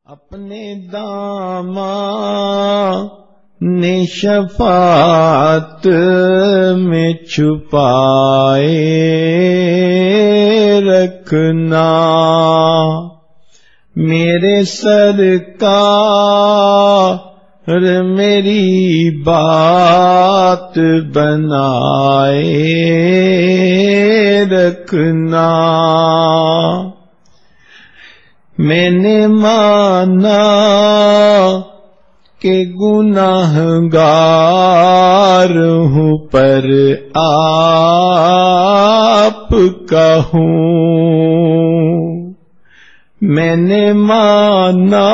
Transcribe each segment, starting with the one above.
اپنے دامن شفاعت میں چھپائے رکھنا، میرے سرکار میری بات بنائے رکھنا۔ میں نے مانا کہ گناہگار ہوں پر آپ کا ہوں، میں نے مانا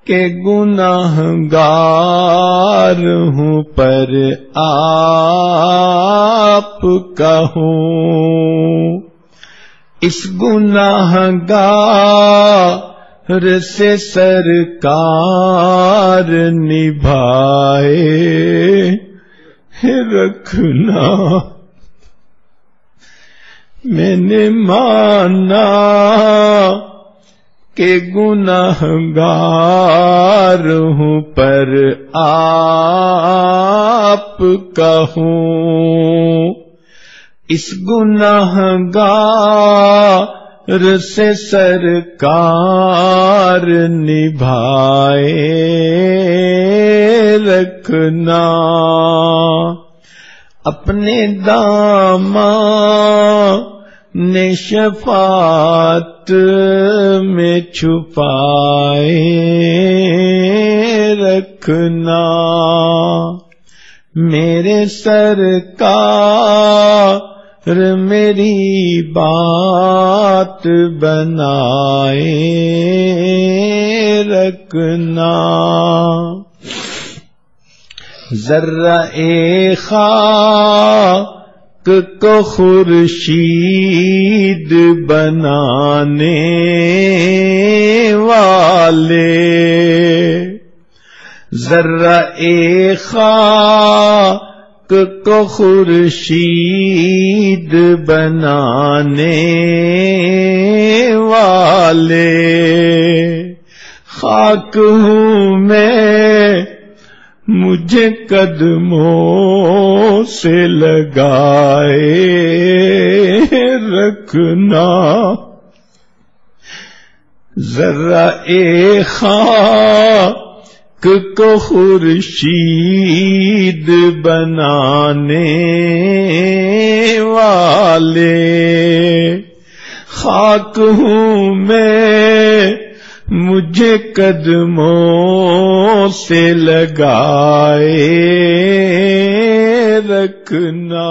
کہ گناہگار ہوں پر آپ کا ہوں، اس گناہگار سے سرکار نبھائے رکھنا۔ میں نے مانا کہ گناہگار ہوں پر آپ کا ہوں، اس گناہگار سے سرکار نبھائے رکھنا، اپنے دامن شفاعت میں چھپائے رکھنا، میرے سرکار میری بات بنائے رکھنا۔ ذرہ خاک کو خورشید بنانے والے، ذرہ خاک کو خورشید بنانے والے، خاک ہوں میں مجھے قدموں سے لگائے رکھنا، ذرہ خاک کو خورشید بنانے والے، خاک ہوں میں مجھے قدموں سے لگائے رکھنا۔